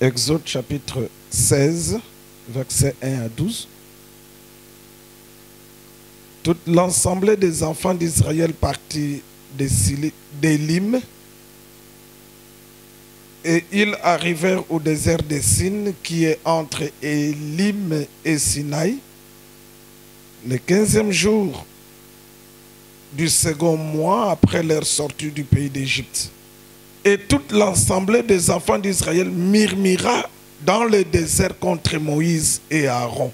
Exode chapitre 16, versets 1 à 12. Toute l'ensemble des enfants d'Israël partit d'Élim et ils arrivèrent au désert de Sin qui est entre Élim et Sinaï le 15e jour du second mois après leur sortie du pays d'Égypte. Et toute l'ensemble des enfants d'Israël murmura dans le désert contre Moïse et Aaron.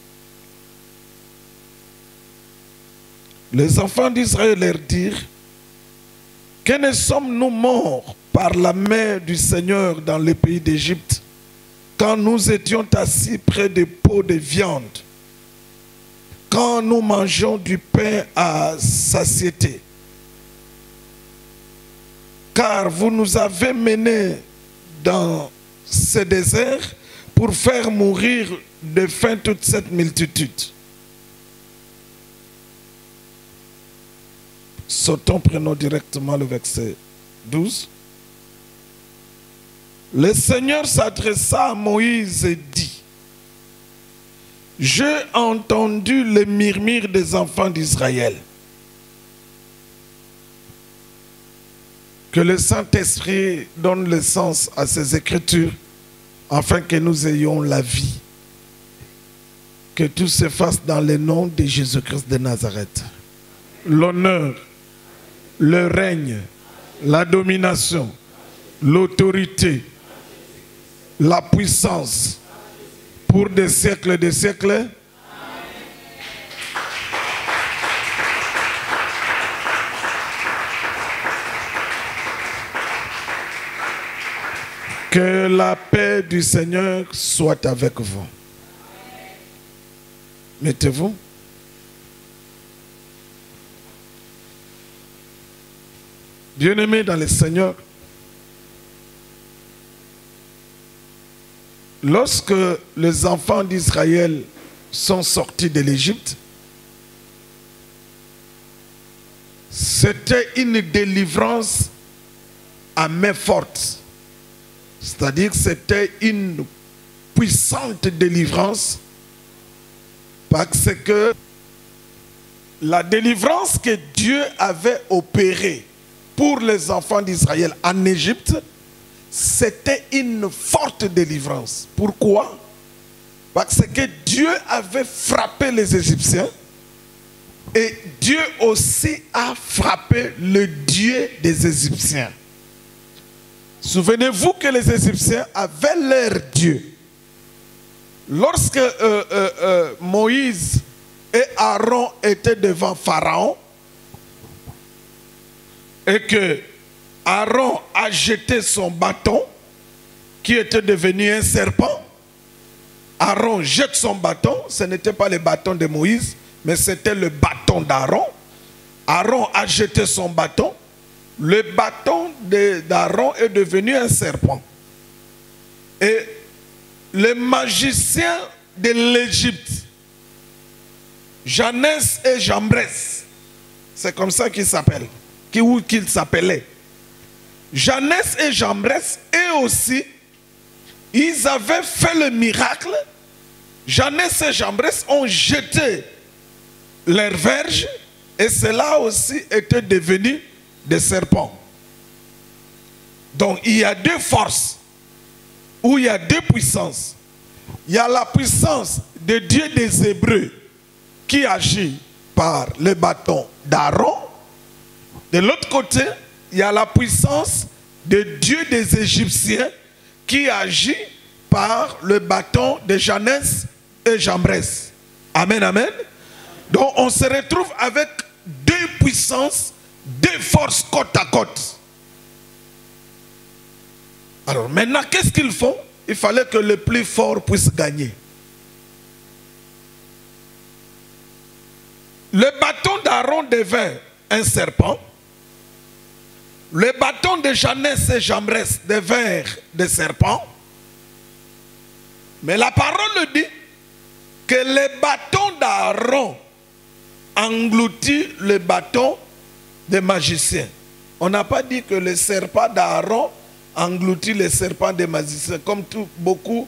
Les enfants d'Israël leur dirent: que ne sommes-nous morts par la main du Seigneur dans le pays d'Égypte, quand nous étions assis près des pots de viande, quand nous mangeons du pain à satiété? Car vous nous avez menés dans ce désert pour faire mourir de faim toute cette multitude. Sautons, prenons directement le verset 12. Le Seigneur s'adressa à Moïse et dit: j'ai entendu le murmure des enfants d'Israël. Que le Saint-Esprit donne le sens à ces Écritures, afin que nous ayons la vie. Que tout se fasse dans le nom de Jésus-Christ de Nazareth. L'honneur, le règne, la domination, l'autorité, la puissance, pour des siècles et des siècles. Que la paix du Seigneur soit avec vous. Mettez-vous. Bien-aimés dans le Seigneur, lorsque les enfants d'Israël sont sortis de l'Égypte, c'était une délivrance à main forte. C'est-à-dire que c'était une puissante délivrance, parce que la délivrance que Dieu avait opérée pour les enfants d'Israël en Égypte, c'était une forte délivrance. Pourquoi? Parce que Dieu avait frappé les Égyptiens et Dieu aussi a frappé le Dieu des Égyptiens. Souvenez-vous que les Égyptiens avaient leur Dieu. Lorsque Moïse et Aaron étaient devant Pharaon, et que Aaron a jeté son bâton, qui était devenu un serpent, Aaron jette son bâton, ce n'était pas le bâton de Moïse, mais c'était le bâton d'Aaron. Aaron a jeté son bâton, le bâton d'Aaron est devenu un serpent. Et les magiciens de l'Égypte, Janès et Jambres, c'est comme ça qu'ils s'appellent, qu'ils s'appelaient. Janès et Jambres, eux aussi, ils avaient fait le miracle. Janès et Jambres ont jeté leurs verges et cela aussi était devenu des serpents. Donc il y a deux forces, ou il y a deux puissances. Il y a la puissance de Dieu des Hébreux qui agit par le bâton d'Aaron. De l'autre côté, il y a la puissance de Dieu des Égyptiens qui agit par le bâton de Janès et Jambres. Amen, amen. Donc on se retrouve avec deux puissances, deux forces côte à côte. Alors maintenant, qu'est-ce qu'ils font? Il fallait que le plus fort puisse gagner. Le bâton d'Aaron devint un serpent. Le bâton de Janès et Jambres devinrent des serpents. Mais la parole dit que le bâton d'Aaron engloutit le bâton des magiciens. On n'a pas dit que le serpent d'Aaron englouti les serpents des magiciens. Comme beaucoup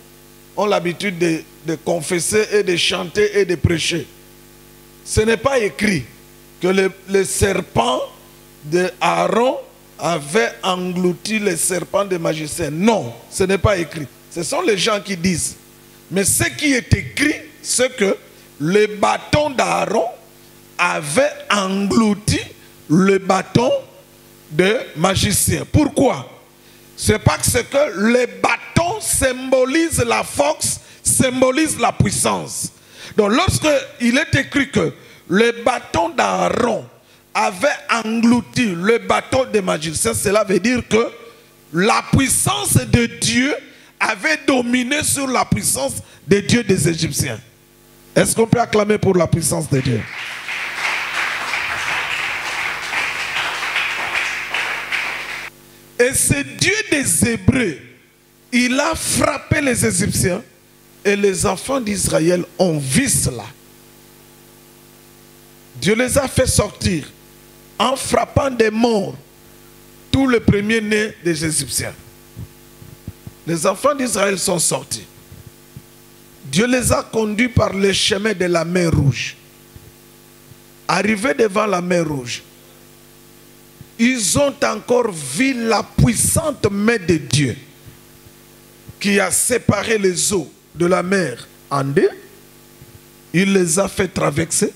ont l'habitude de confesser et de chanter et de prêcher. Ce n'est pas écrit que le serpent de Aaron avait englouti les serpents des magiciens. Non, ce n'est pas écrit. Ce sont les gens qui disent. Mais ce qui est écrit, c'est que le bâton d'Aaron avait englouti le bâton de magicien. Pourquoi? C'est parce que le bâton symbolise la force, symbolise la puissance. Donc lorsqu'il est écrit que le bâton d'Aaron avait englouti le bâton des magiciens, cela veut dire que la puissance de Dieu avait dominé sur la puissance de Dieu des Égyptiens. Est-ce qu'on peut acclamer pour la puissance de Dieu? Et ce Dieu des Hébreux, il a frappé les Égyptiens et les enfants d'Israël ont vu cela. Dieu les a fait sortir en frappant des morts tous les premiers-nés des Égyptiens. Les enfants d'Israël sont sortis. Dieu les a conduits par le chemin de la mer Rouge. Arrivés devant la mer Rouge, ils ont encore vu la puissante main de Dieu qui a séparé les eaux de la mer en deux. Il les a fait traverser.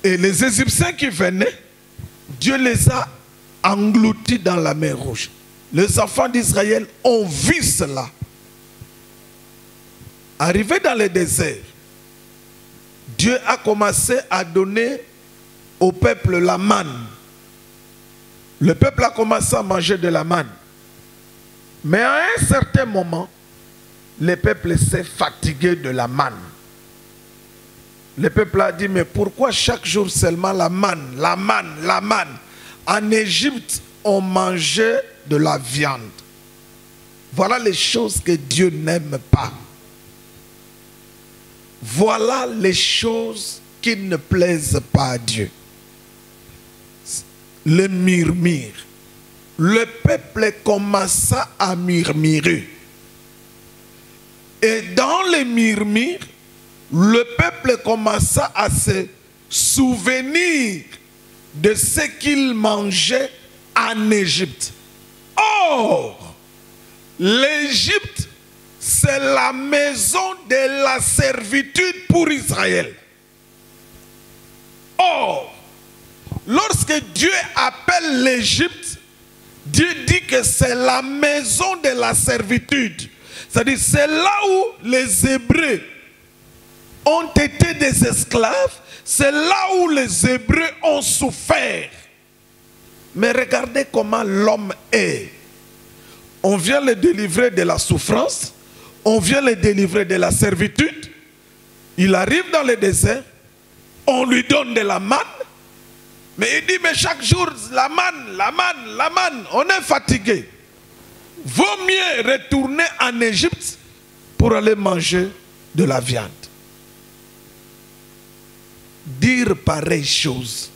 Et les Égyptiens qui venaient, Dieu les a engloutis dans la mer Rouge. Les enfants d'Israël ont vu cela. Arrivés dans le désert, Dieu a commencé à donner au peuple la manne. Le peuple a commencé à manger de la manne. Mais à un certain moment, le peuple s'est fatigué de la manne. Le peuple a dit, mais pourquoi chaque jour seulement la manne, la manne, la manne? En Égypte, on mangeait de la viande. Voilà les choses que Dieu n'aime pas. Voilà les choses qui ne plaisent pas à Dieu. Le murmure. Le peuple commença à murmurer. Et dans les murmures, le peuple commença à se souvenir de ce qu'il mangeait en Égypte. Or, l'Égypte, c'est la maison de la servitude pour Israël. Or, lorsque Dieu appelle l'Égypte, Dieu dit que c'est la maison de la servitude. C'est-à-dire, c'est là où les Hébreux ont été des esclaves, c'est là où les Hébreux ont souffert. Mais regardez comment l'homme est. On vient le délivrer de la souffrance, on vient le délivrer de la servitude. Il arrive dans le désert, on lui donne de la manne, mais il dit, mais chaque jour, la manne, la manne, la manne, on est fatigué. Vaut mieux retourner en Égypte pour aller manger de la viande. Dire pareille chose,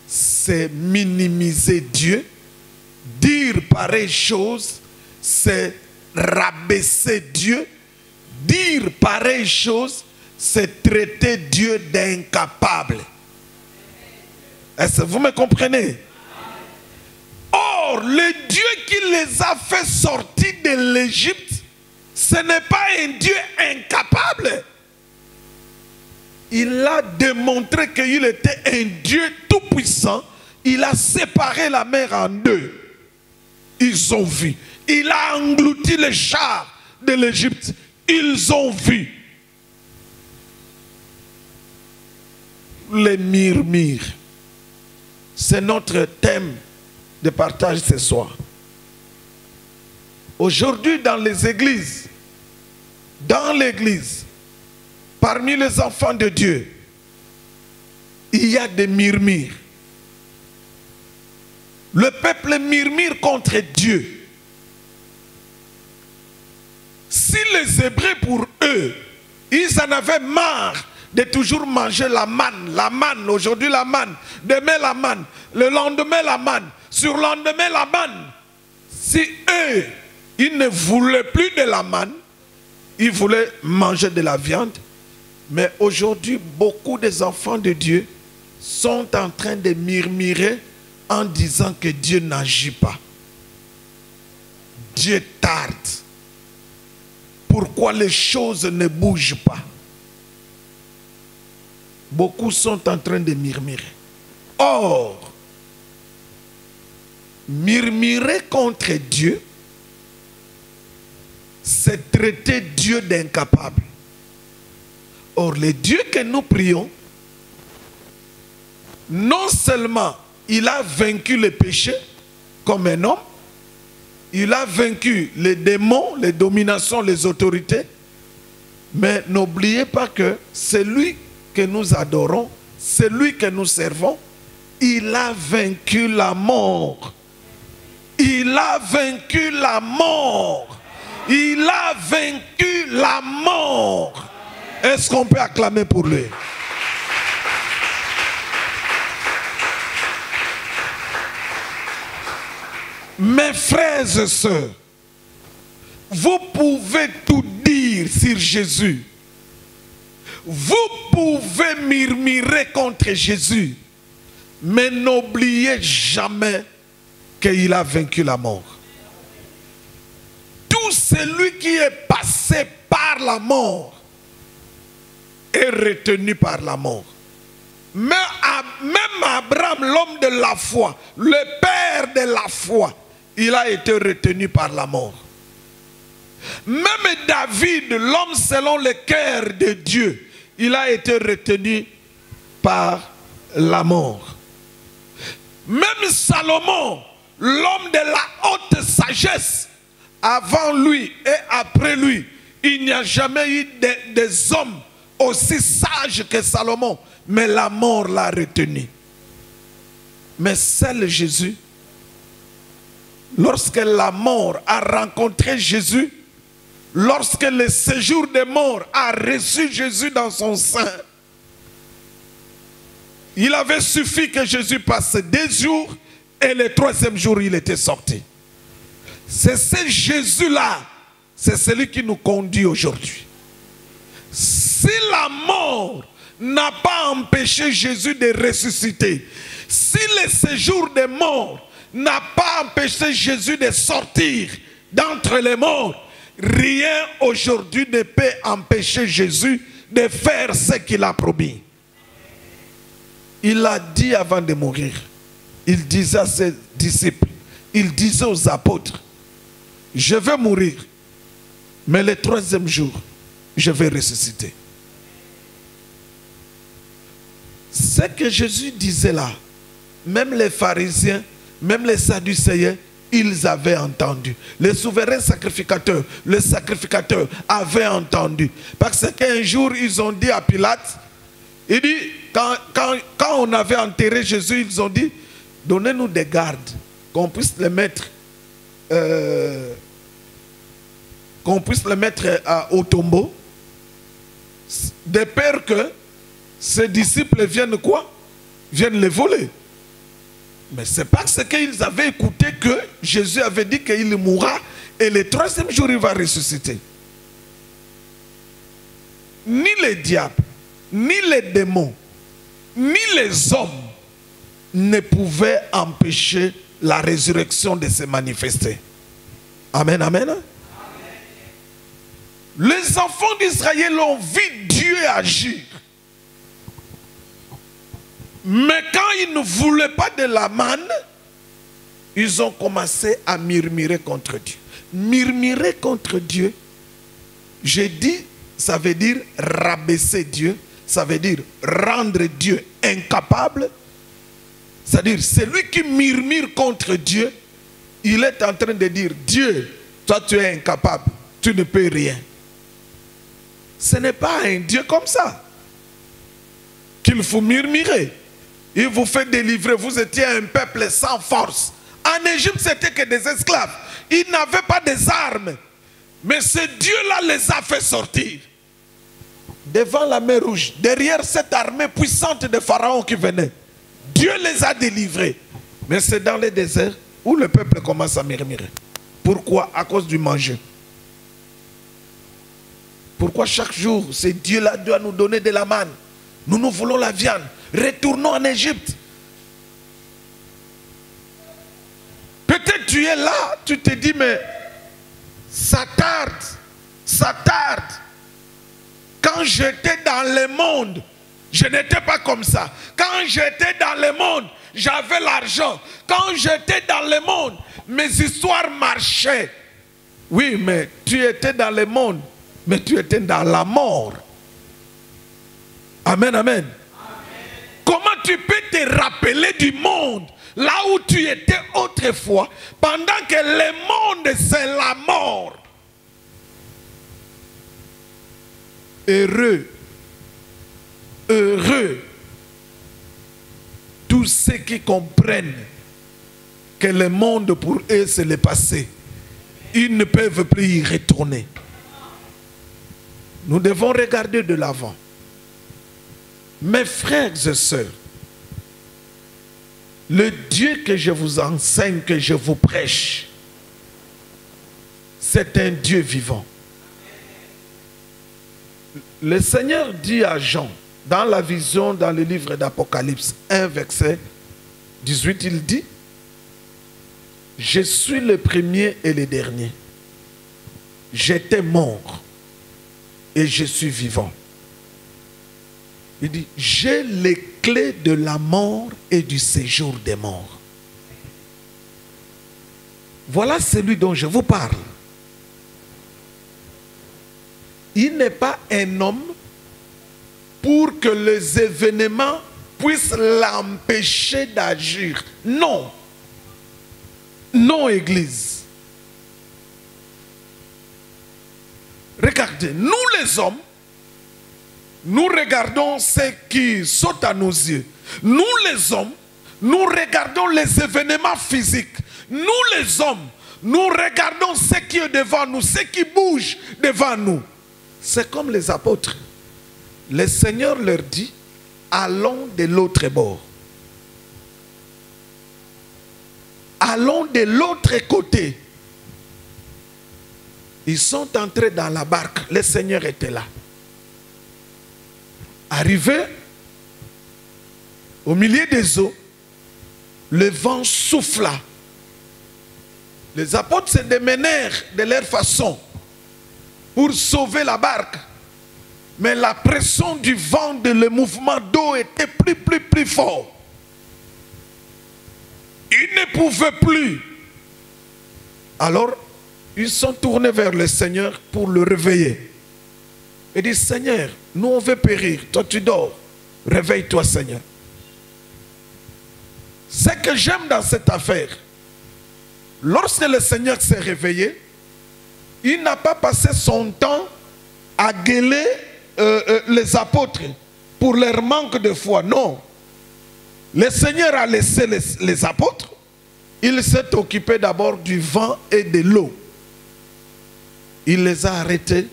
c'est minimiser Dieu. Dire pareille chose, c'est rabaisser Dieu. Dire pareille chose, c'est traiter Dieu d'incapable. Est-ce que vous me comprenez? Or, le Dieu qui les a fait sortir de l'Égypte, ce n'est pas un Dieu incapable. Il a démontré qu'il était un Dieu tout-puissant. Il a séparé la mer en deux. Ils ont vu. Il a englouti les chars de l'Égypte. Ils ont vu. Les murmures. C'est notre thème de partage ce soir. Aujourd'hui, dans les églises, parmi les enfants de Dieu, il y a des murmures. Le peuple murmure contre Dieu. Si les Hébreux, pour eux, ils en avaient marre de toujours manger la manne, aujourd'hui la manne, demain la manne, le lendemain la manne, sur le lendemain la manne, Si eux, ils ne voulaient plus de la manne, ils voulaient manger de la viande. Mais aujourd'hui, beaucoup des enfants de Dieu sont en train de murmurer en disant que Dieu n'agit pas. Dieu tarde. Pourquoi les choses ne bougent pas? Beaucoup sont en train de murmurer. Or, murmurer contre Dieu, c'est traiter Dieu d'incapable. Or, le Dieu que nous prions, non seulement il a vaincu le péché comme un homme, il a vaincu les démons, les dominations, les autorités, mais n'oubliez pas que celui que nous adorons, celui que nous servons, il a vaincu la mort. Il a vaincu la mort. Il a vaincu la mort. Est-ce qu'on peut acclamer pour lui? Mes frères et sœurs, vous pouvez tout dire sur Jésus. Vous pouvez murmurer contre Jésus. Mais n'oubliez jamais qu'il a vaincu la mort. Tout celui qui est passé par la mort est retenu par la mort. Même Abraham, l'homme de la foi, le père de la foi, il a été retenu par la mort. Même David, l'homme selon le cœur de Dieu, il a été retenu par la mort. Même Salomon, l'homme de la haute sagesse, avant lui et après lui, il n'y a jamais eu des hommes aussi sages que Salomon, mais la mort l'a retenu. Mais seul Jésus, lorsque la mort a rencontré Jésus, lorsque le séjour des morts a reçu Jésus dans son sein, il avait suffi que Jésus passe 2 jours et le 3e jour il était sorti. C'est ce Jésus-là, c'est celui qui nous conduit aujourd'hui. Si la mort n'a pas empêché Jésus de ressusciter, si le séjour des morts n'a pas empêché Jésus de sortir d'entre les morts, rien aujourd'hui ne peut empêcher Jésus de faire ce qu'il a promis. Il a dit avant de mourir, il disait à ses disciples, il disait aux apôtres, je vais mourir, mais le 3e jour, je vais ressusciter. Ce que Jésus disait là, même les pharisiens, même les sadducéens, ils avaient entendu. Les souverains sacrificateurs, les sacrificateurs avaient entendu. Parce qu'un jour, ils ont dit à Pilate, il dit, quand on avait enterré Jésus, ils ont dit, donnez-nous des gardes, qu'on puisse le mettre, au tombeau, de peur que ses disciples viennent quoi? Viennent les voler. Mais c'est parce qu'ils avaient écouté que Jésus avait dit qu'il mourra et le 3e jour il va ressusciter. Ni les diables, ni les démons, ni les hommes ne pouvaient empêcher la résurrection de se manifester. Amen, amen. Amen. Les enfants d'Israël ont vu Dieu agir. Mais quand ils ne voulaient pas de la manne, ils ont commencé à murmurer contre Dieu. Murmurer contre Dieu, j'ai dit, ça veut dire rabaisser Dieu, ça veut dire rendre Dieu incapable. C'est-à-dire, celui qui murmure contre Dieu, il est en train de dire, Dieu, toi tu es incapable, tu ne peux rien. Ce n'est pas un Dieu comme ça qu'il faut murmurer. Il vous fait délivrer, vous étiez un peuple sans force. En Égypte, c'était que des esclaves. Ils n'avaient pas des armes. Mais ce Dieu-là les a fait sortir. Devant la mer Rouge, derrière cette armée puissante de Pharaon qui venait, Dieu les a délivrés. Mais c'est dans le désert où le peuple commence à murmurer. Pourquoi? À cause du manger. Pourquoi chaque jour, ce Dieu-là doit nous donner de la manne? Nous voulons la viande. Retournons en Égypte. Peut-être tu es là, tu te dis, mais ça tarde, ça tarde. Quand j'étais dans le monde, je n'étais pas comme ça. Quand j'étais dans le monde, j'avais l'argent. Quand j'étais dans le monde, mes histoires marchaient. Oui, mais tu étais dans le monde, mais tu étais dans la mort. Amen, amen. Comment tu peux te rappeler du monde, là où tu étais autrefois, pendant que le monde c'est la mort? Heureux, heureux, tous ceux qui comprennent que le monde pour eux c'est le passé. Ils ne peuvent plus y retourner. Nous devons regarder de l'avant. Mes frères et sœurs, le Dieu que je vous enseigne, que je vous prêche, c'est un Dieu vivant. Le Seigneur dit à Jean, dans la vision, dans le livre d'Apocalypse 1, verset 18, il dit, « Je suis le premier et le dernier. J'étais mort et je suis vivant. » Il dit, « J'ai les clés de la mort et du séjour des morts. » Voilà celui dont je vous parle. Il n'est pas un homme pour que les événements puissent l'empêcher d'agir. Non. Non, Église. Regardez, nous les hommes, nous regardons ce qui saute à nos yeux. Nous les hommes, nous regardons les événements physiques. Nous les hommes, nous regardons ce qui est devant nous, ce qui bouge devant nous. C'est comme les apôtres. Le Seigneur leur dit, allons de l'autre bord. Allons de l'autre côté. Ils sont entrés dans la barque. Le Seigneur était là. Arrivé au milieu des eaux, le vent souffla. Les apôtres se démenèrent de leur façon pour sauver la barque. Mais la pression du vent, le mouvement d'eau était plus fort. Ils ne pouvaient plus. Alors, ils sont tournés vers le Seigneur pour le réveiller. Et disent, Seigneur, nous on veut périr, toi tu dors. Réveille-toi, Seigneur. Ce que j'aime dans cette affaire, lorsque le Seigneur s'est réveillé, il n'a pas passé son temps à gueuler les apôtres pour leur manque de foi. Non. Le Seigneur a laissé les apôtres. Il s'est occupé d'abord du vent et de l'eau. Il les a arrêtés.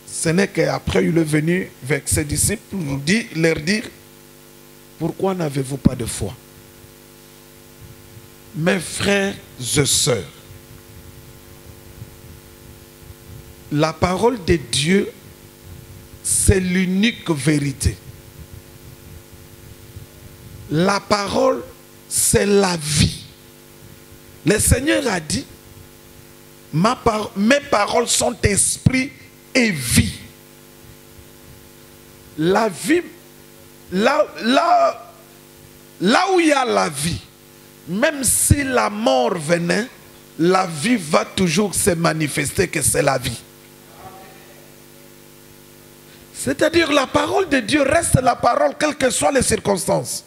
Ce n'est qu'après il est venu avec ses disciples pour leur dire, pourquoi n'avez-vous pas de foi? Mes frères et sœurs, la parole de Dieu, c'est l'unique vérité. La parole, c'est la vie. Le Seigneur a dit, mes paroles sont esprit et vie. La vie, là où il y a la vie, même si la mort venait, la vie va toujours se manifester que c'est la vie. C'est-à-dire la parole de Dieu reste la parole, quelles que soient les circonstances.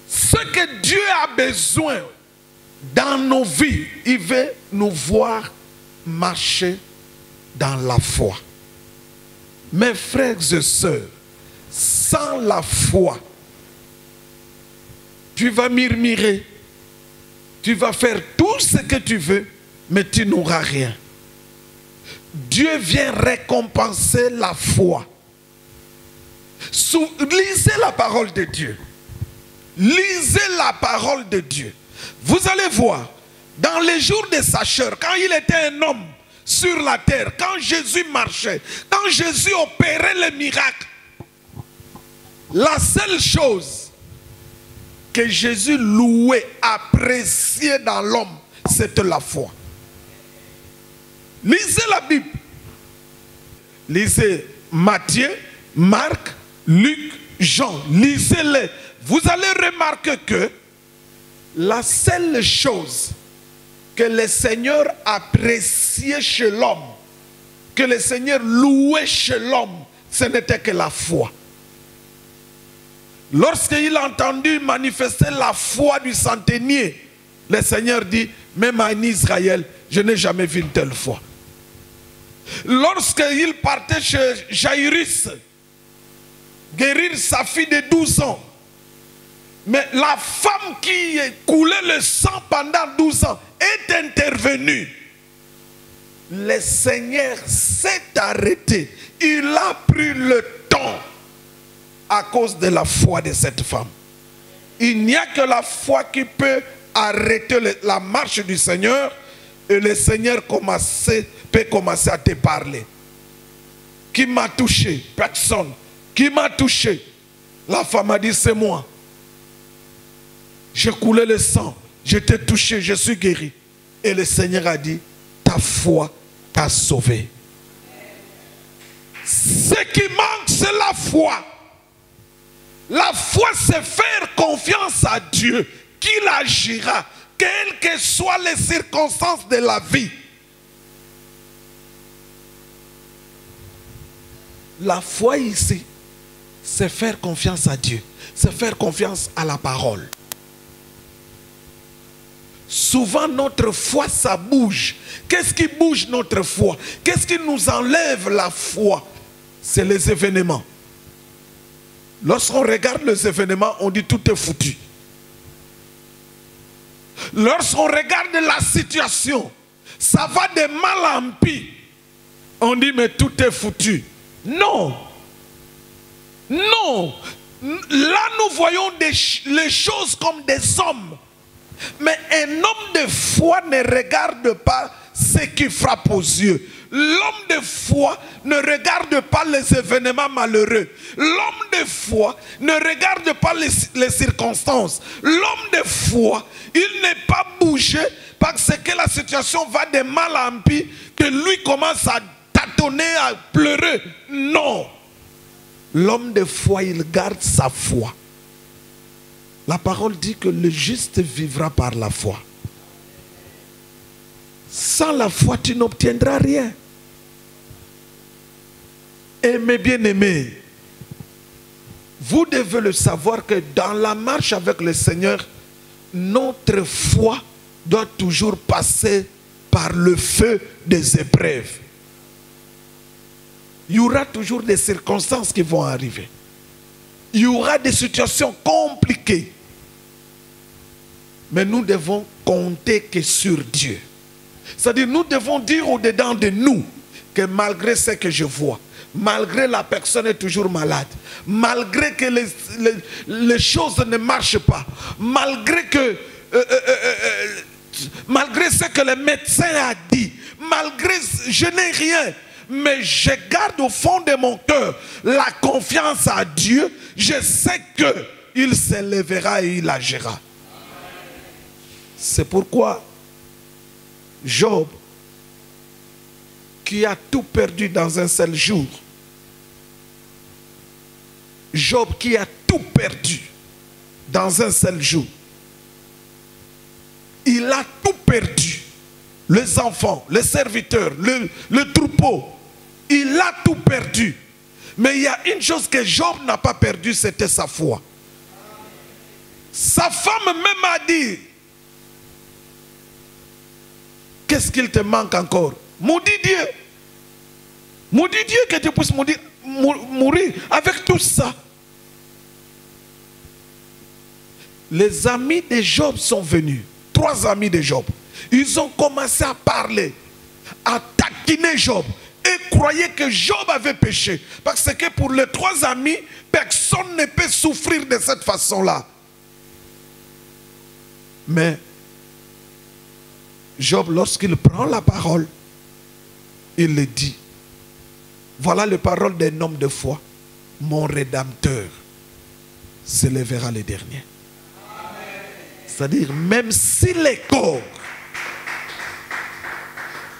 Ce que Dieu a besoin dans nos vies, il veut nous voir marcher dans la foi. Mes frères et sœurs, sans la foi, tu vas murmurer, tu vas faire tout ce que tu veux, mais tu n'auras rien. Dieu vient récompenser la foi. Lisez la parole de Dieu. Lisez la parole de Dieu. Vous allez voir, dans les jours de sa chair, quand il était un homme sur la terre, quand Jésus marchait, quand Jésus opérait les miracles, la seule chose que Jésus louait, appréciait dans l'homme, c'était la foi. Lisez la Bible. Lisez Matthieu, Marc, Luc, Jean. Lisez-les. Vous allez remarquer que la seule chose que le Seigneur appréciait chez l'homme, que le Seigneur louait chez l'homme, ce n'était que la foi. Lorsqu'il a entendu manifester la foi du centenier, le Seigneur dit, même en Israël, je n'ai jamais vu une telle foi. Lorsqu'il partait chez Jairus, guérir sa fille de 12 ans, mais la femme qui coulait le sang pendant 12 ans est intervenue. Le Seigneur s'est arrêté. Il a pris le temps à cause de la foi de cette femme. Il n'y a que la foi qui peut arrêter la marche du Seigneur et le Seigneur peut commencer à te parler. Qui m'a touché? Personne. Qui m'a touché? La femme a dit, c'est moi. J'ai coulé le sang, je t'ai touché, je suis guéri. Et le Seigneur a dit, ta foi t'a sauvé. Ce qui manque, c'est la foi. La foi, c'est faire confiance à Dieu, qu'il agira, quelles que soient les circonstances de la vie. La foi ici, c'est faire confiance à Dieu, c'est faire confiance à la parole. Souvent notre foi, ça bouge. Qu'est-ce qui bouge notre foi? Qu'est-ce qui nous enlève la foi? C'est les événements. Lorsqu'on regarde les événements, on dit tout est foutu. Lorsqu'on regarde la situation, ça va de mal en pis. On dit mais tout est foutu. Non. Non. Là nous voyons les choses comme des hommes. Mais un homme de foi ne regarde pas ce qui frappe aux yeux. L'homme de foi ne regarde pas les événements malheureux. L'homme de foi ne regarde pas les circonstances. L'homme de foi, il n'est pas bougé parce que la situation va de mal en pis, que lui commence à tâtonner, à pleurer. Non. L'homme de foi, il garde sa foi. La parole dit que le juste vivra par la foi. Sans la foi, tu n'obtiendras rien. Et mes bien-aimés, vous devez le savoir que dans la marche avec le Seigneur, notre foi doit toujours passer par le feu des épreuves. Il y aura toujours des circonstances qui vont arriver. Il y aura des situations compliquées. Mais nous devons compter que sur Dieu. C'est-à-dire, nous devons dire au-dedans de nous que malgré ce que je vois, malgré la personne est toujours malade, malgré que les choses ne marchent pas, malgré que malgré ce que le médecin a dit, malgré je n'ai rien, mais je garde au fond de mon cœur la confiance à Dieu. Je sais qu'il s'élèvera et il agira. C'est pourquoi Job, qui a tout perdu dans un seul jour, Job qui a tout perdu dans un seul jour, il a tout perdu. Les enfants, les serviteurs, le troupeau, il a tout perdu. Mais il y a une chose que Job n'a pas perdue, c'était sa foi. Sa femme même a dit, qu'est-ce qu'il te manque encore? Maudit Dieu. Maudit Dieu que tu puisses mourir avec tout ça. Les amis de Job sont venus. 3 amis de Job. Ils ont commencé à parler, à taquiner Job. Et croyaient que Job avait péché. Parce que pour les 3 amis, personne ne peut souffrir de cette façon-là. Mais Job, lorsqu'il prend la parole, il le dit. Voilà les paroles d'un homme de foi. Mon Rédempteur s'élèvera le dernier. C'est-à-dire, même si les corps,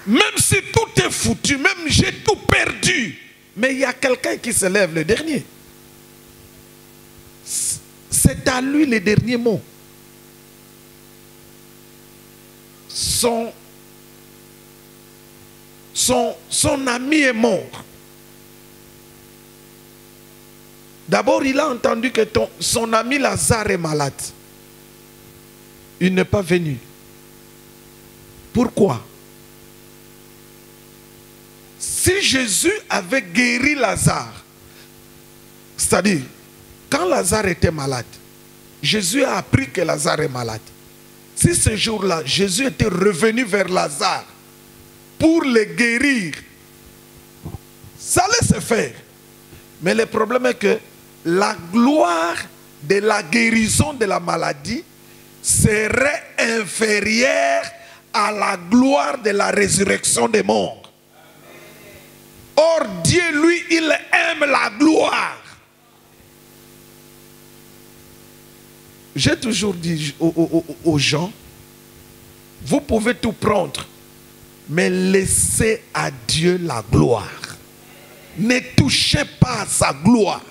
même si tout est foutu, même j'ai tout perdu, mais il y a quelqu'un qui se lève le dernier. C'est à lui le dernier mot. Son ami est mort. D'abord, il a entendu que son ami Lazare est malade. Il n'est pas venu. Pourquoi? Si Jésus avait guéri Lazare, c'est-à-dire, quand Lazare était malade, Jésus a appris que Lazare est malade. Si ce jour-là, Jésus était revenu vers Lazare pour le guérir, ça allait se faire. Mais le problème est que la gloire de la guérison de la maladie serait inférieure à la gloire de la résurrection des morts. Or, Dieu, lui, il aime la gloire. J'ai toujours dit aux gens, vous pouvez tout prendre, mais laissez à Dieu la gloire. Ne touchez pas à sa gloire.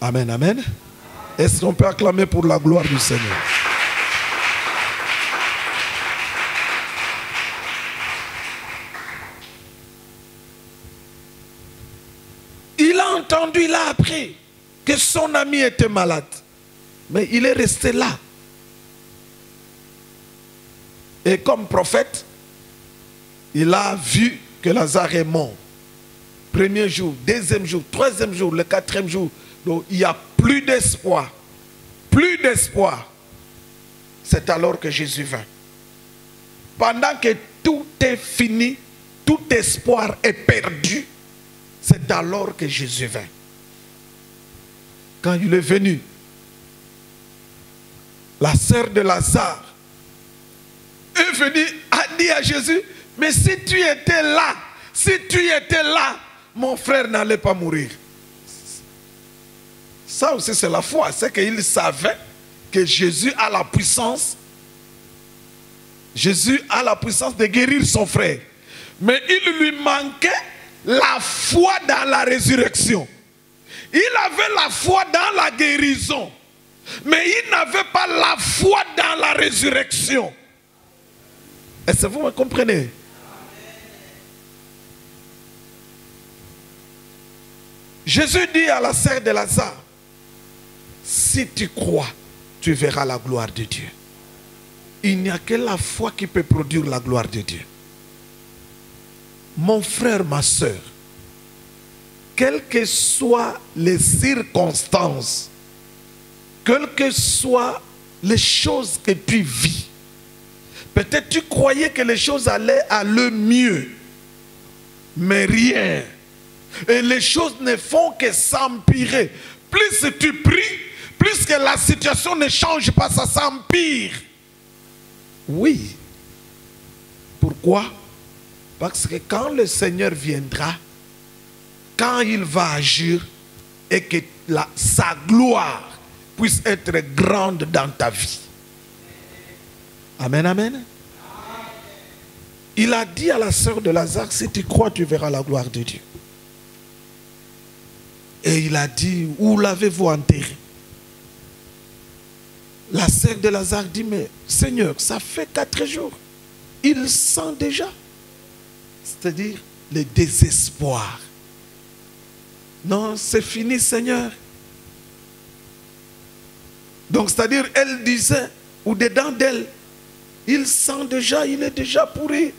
Amen, amen. Est-ce qu'on peut acclamer pour la gloire du Seigneur? Il a entendu, il a appris que son ami était malade. Mais il est resté là. Et comme prophète, il a vu que Lazare est mort. Premier jour, deuxième jour, troisième jour, le quatrième jour. Donc il n'y a plus d'espoir. Plus d'espoir. C'est alors que Jésus vint. Pendant que tout est fini, tout espoir est perdu, c'est alors que Jésus vint. Quand il est venu, la sœur de Lazare est venue, a dit à Jésus, mais si tu étais là, mon frère n'allait pas mourir. Ça aussi c'est la foi, c'est qu'il savait que Jésus a la puissance. Jésus a la puissance de guérir son frère. Mais il lui manquait la foi dans la résurrection. Il avait la foi dans la guérison. Mais il n'avait pas la foi dans la résurrection. Est-ce que vous me comprenez? Jésus dit à la sœur de Lazare, si tu crois, tu verras la gloire de Dieu. Il n'y a que la foi qui peut produire la gloire de Dieu. Mon frère, ma soeur, quelles que soient les circonstances, quelles que soient les choses que tu vis, peut-être tu croyais que les choses allaient mieux, mais rien. Et les choses ne font que s'empirer. Plus tu pries, plus que la situation ne change pas, ça s'empire. Oui. Pourquoi? Parce que quand le Seigneur viendra, quand il va agir et que sa gloire puisse être grande dans ta vie. Amen, amen. Il a dit à la sœur de Lazare, si tu crois, tu verras la gloire de Dieu. Et il a dit, où l'avez-vous enterré? La sœur de Lazare dit, mais Seigneur, ça fait 4 jours. Il sent déjà. C'est-à-dire le désespoir. Non, c'est fini, Seigneur. Donc, c'est-à-dire, elle disait, ou dedans d'elle, il sent déjà, il est déjà pourri.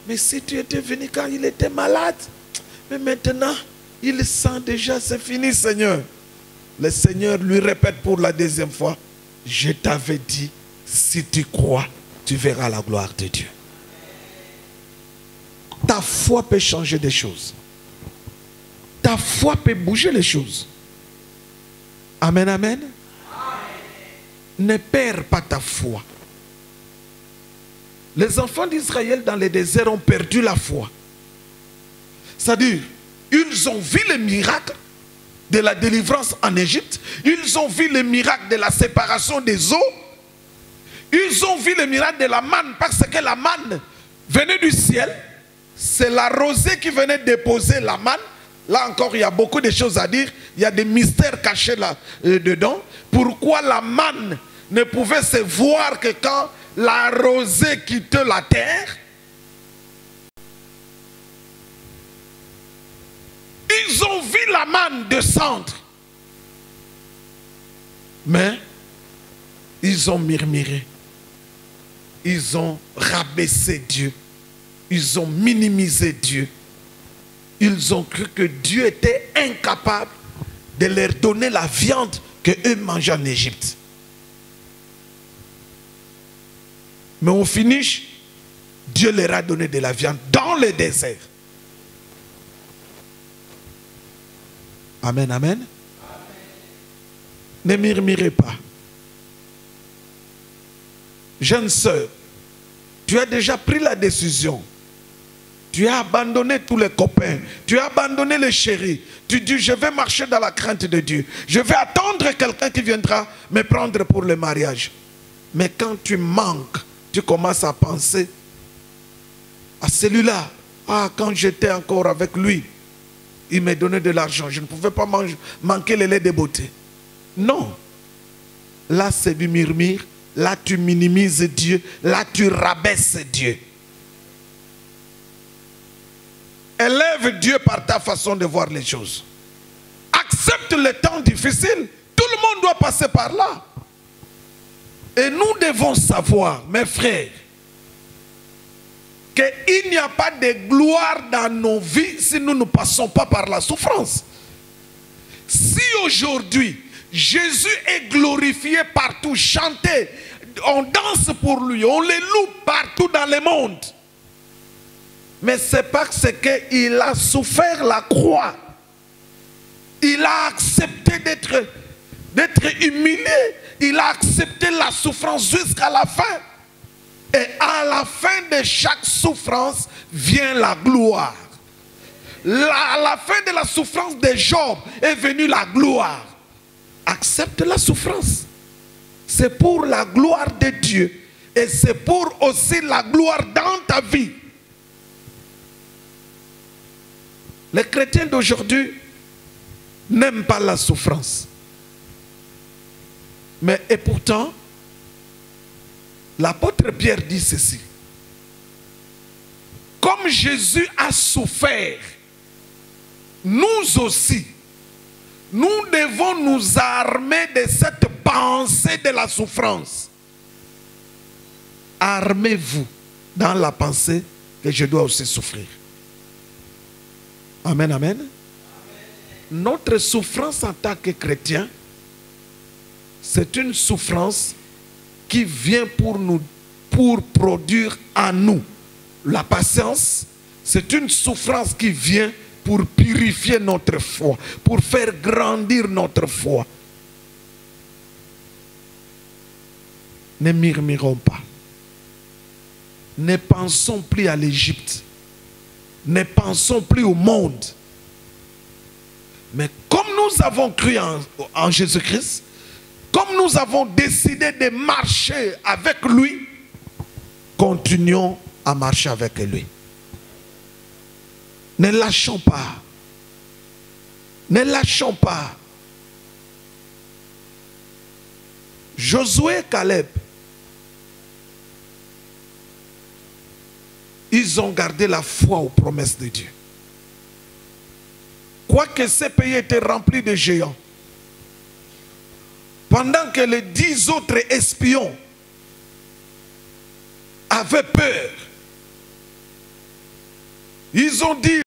Mais si tu étais venu quand il était malade, mais maintenant, il sent déjà, c'est fini, Seigneur. Le Seigneur lui répète pour la deuxième fois, je t'avais dit, si tu crois, tu verras la gloire de Dieu. Ta foi peut changer des choses. Ta Ta foi peut bouger les choses. Amen, amen. Ne perds pas ta foi. Les enfants d'Israël dans le désert ont perdu la foi. C'est-à-dire, ils ont vu le miracle de la délivrance en Égypte. Ils ont vu le miracle de la séparation des eaux. Ils ont vu le miracle de la manne parce que la manne venait du ciel. C'est la rosée qui venait déposer la manne. Là encore, il y a beaucoup de choses à dire. Il y a des mystères cachés là dedans. Pourquoi la manne ne pouvait se voir que quand la rosée quittait la terre? Ils ont vu la manne descendre. Mais ils ont murmuré. Ils ont rabaissé Dieu. Ils ont minimisé Dieu. Ils ont cru que Dieu était incapable de leur donner la viande qu'eux mangeaient en Égypte. Mais au finish, Dieu leur a donné de la viande dans le désert. Amen, amen. Amen. Ne murmurez pas. Jeune sœur, tu as déjà pris la décision. Tu as abandonné tous les copains. Tu as abandonné les chéris. Tu dis, je vais marcher dans la crainte de Dieu. Je vais attendre quelqu'un qui viendra me prendre pour le mariage. Mais quand tu manques, tu commences à penser à celui-là. Ah, quand j'étais encore avec lui, il m'a donné de l'argent. Je ne pouvais pas manquer le lait de beauté. Non. Là, c'est du murmure. Là, tu minimises Dieu. Là, tu rabaisses Dieu. Élève Dieu par ta façon de voir les choses. Accepte les temps difficiles. Tout le monde doit passer par là. Et nous devons savoir, mes frères, qu'il n'y a pas de gloire dans nos vies si nous ne passons pas par la souffrance. Si aujourd'hui, Jésus est glorifié partout, chanté, on danse pour lui, on le loue partout dans le monde. Mais c'est parce qu'il a souffert la croix. Il a accepté d'être humilié. Il a accepté la souffrance jusqu'à la fin. Et à la fin de chaque souffrance vient la gloire. À la fin de la souffrance de Job est venue la gloire. Accepte la souffrance. C'est pour la gloire de Dieu. Et c'est pour aussi la gloire dans ta vie. Les chrétiens d'aujourd'hui n'aiment pas la souffrance. Mais et pourtant, l'apôtre Pierre dit ceci. Comme Jésus a souffert, nous aussi, nous devons nous armer de cette pensée de la souffrance. Armez-vous dans la pensée que je dois aussi souffrir. Amen, amen. Amen. Notre souffrance en tant que chrétien, c'est une souffrance qui vient pour produire en nous la patience. C'est une souffrance qui vient pour purifier notre foi, pour faire grandir notre foi. Ne murmurons pas. Ne pensons plus à l'Égypte. Ne pensons plus au monde. Mais comme nous avons cru en Jésus-Christ, comme nous avons décidé de marcher avec lui, continuons à marcher avec lui. Ne lâchons pas. Ne lâchons pas. Josué et Caleb, ils ont gardé la foi aux promesses de Dieu. Quoique ce pays était rempli de géants, pendant que les 10 autres espions avaient peur, ils ont dit